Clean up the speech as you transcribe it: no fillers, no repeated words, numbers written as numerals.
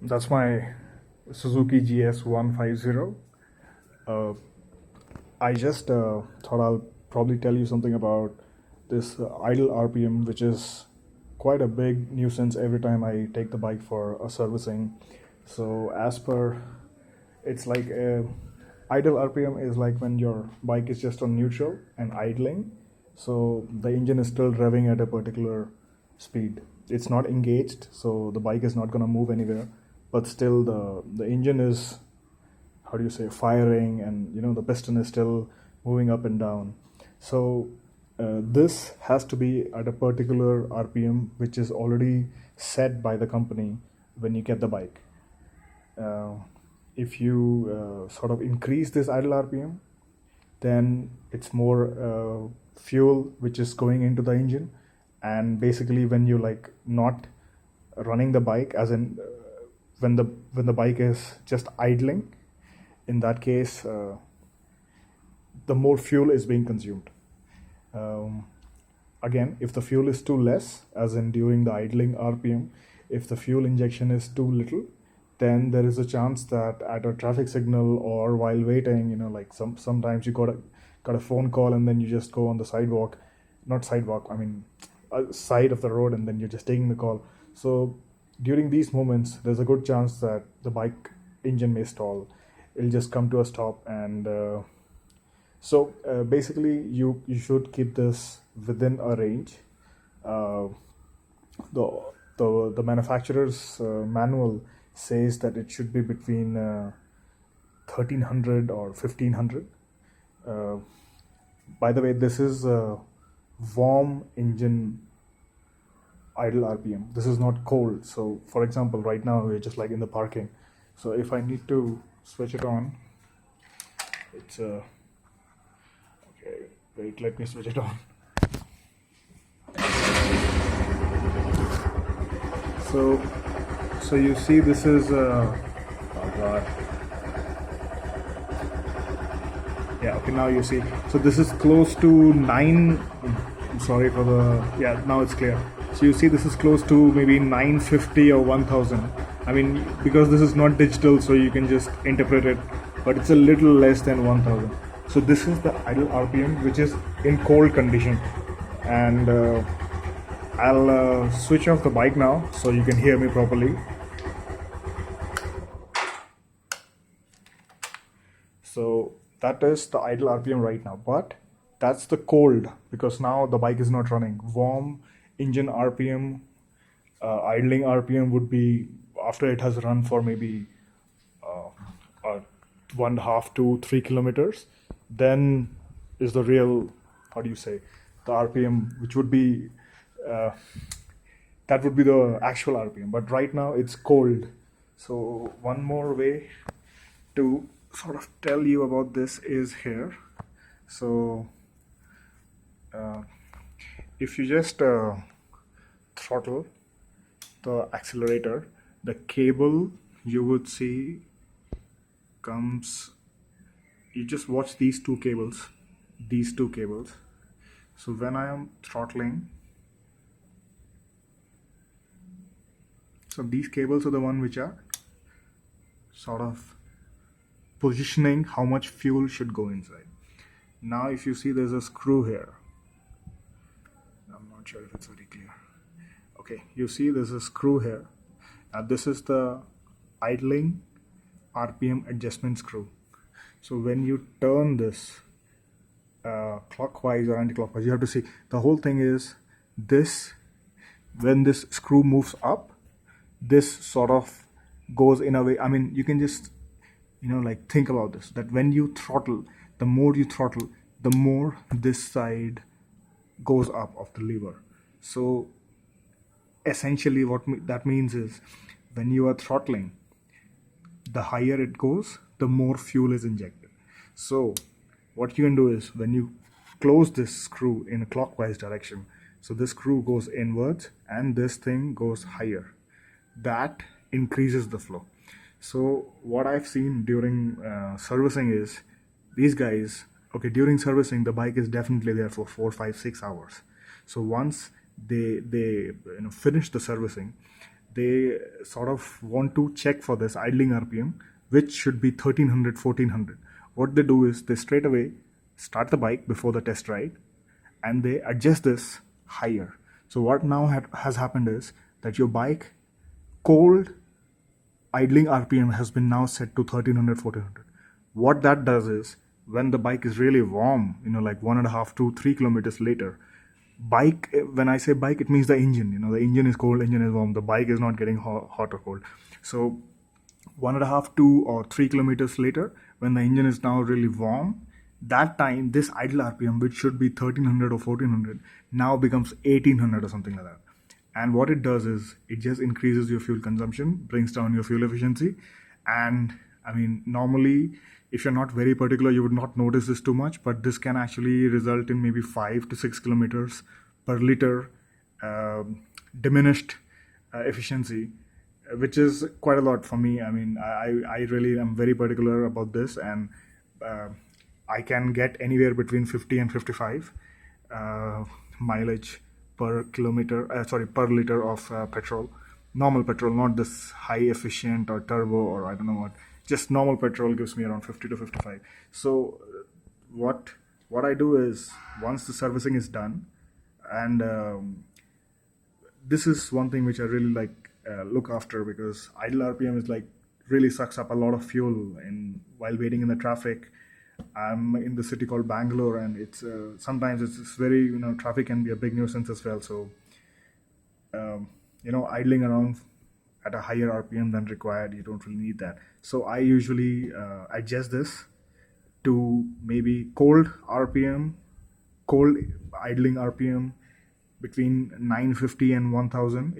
That's my Suzuki GS150. Uh, I just thought I'll probably tell you something about this idle RPM, which is quite a big nuisance every time I take the bike for a servicing. So, as per, it's like idle RPM is like when your bike is just on neutral and idling. So, the engine is still revving at a particular speed. It's not engaged, so the bike is not going to move anywhere, but still the engine is, how do you say, firing, and the piston is still moving up and down. So this has to be at a particular RPM which is already set by the company when you get the bike. uh, if you sort of increase this idle RPM, then it's more fuel which is going into the engine. And basically when you like not running the bike, as in when the bike is just idling, in that case the more fuel is being consumed. um, Again, if the fuel is too less, as in during the idling RPM, if the fuel injection is too little, then there is a chance that at a traffic signal or while waiting, like sometimes you got a phone call and then you just go on the sidewalk, not sidewalk, I mean side of the road, and then you're just taking the call. So during these moments, there's a good chance that the bike engine may stall. It'll just come to a stop, and basically you should keep this within a range. Uh, the the manufacturer's manual says that it should be between 1300 or 1500. Uh, by the way, this is a warm engine idle RPM. This is not cold. So, for example, right now we're just like in the parking. So, if I need to switch it on, it's okay. Wait, let me switch it on. So you see, this is oh god. Yeah, okay, now you see. So this is close to 9. Sorry for the, yeah, now it's clear. So you see, this is close to maybe 950 or 1000. I mean, because this is not digital, so you can just interpret it, but it's a little less than 1000. So this is the idle RPM, which is in cold condition. And I'll switch off the bike now so you can hear me properly. So that is the idle RPM right now, but that's the cold, because now the bike is not running. Warm engine RPM, idling RPM would be after it has run for maybe 1.5 to 3 kilometers. Then is the real, how do you say, the RPM, which would be that would be the actual RPM. But right now it's cold. So one more way to sort of tell you about this is here. So if you just throttle the accelerator, the cable you would see comes, you just watch these two cables. So when I am throttling, so these cables are the one which are sort of positioning how much fuel should go inside. Now if you see, there's a screw here. I'm not sure if it's very clear. Okay, you see there's a screw here. Now this is the idling RPM adjustment screw. So when you turn this clockwise or anti-clockwise, you have to see the whole thing is this. When this screw moves up, this sort of goes in a way, I mean, you can just like think about this, that when you throttle, the more you throttle, the more this side goes up of the lever. So essentially what that means is, when you are throttling, the higher it goes, the more fuel is injected. So what you can do is, when you close this screw in a clockwise direction, so this screw goes inwards and this thing goes higher, that increases the flow. So what I've seen during servicing is, these guys, okay, during servicing the bike is definitely there for 4, 5, 6 hours. So once they finish the servicing, they sort of want to check for this idling RPM, which should be 1300, 1400. What they do is they straight away start the bike before the test ride and they adjust this higher. So what now has happened is that your bike cold idling RPM has been now set to 1300, 1400. What that does is when the bike is really warm, like 1.5 to 3 kilometers later, bike, when I say bike, it means the engine. The engine is cold, engine is warm, the bike is not getting hot or cold. So 1.5, 2 or 3 kilometers later, when the engine is now really warm, that time this idle RPM, which should be 1300 or 1400, now becomes 1800 or something like that. And what it does is it just increases your fuel consumption, brings down your fuel efficiency. And I mean, normally if you're not very particular, you would not notice this too much, but this can actually result in maybe 5 to 6 kilometers per liter diminished efficiency, which is quite a lot for me. I mean, I really am very particular about this, and I can get anywhere between 50 and 55 mileage per liter of petrol, normal petrol, not this high efficient or turbo or I don't know what. Just normal petrol gives me around 50 to 55. So what I do is, once the servicing is done, and this is one thing which I really like look after, because idle RPM is like really sucks up a lot of fuel while waiting in the traffic. I'm in the city called Bangalore, and it's sometimes it's very, traffic can be a big nuisance as well. So idling around at a higher RPM than required, you don't really need that. So I usually adjust this to maybe cold idling RPM between 950 and 1000.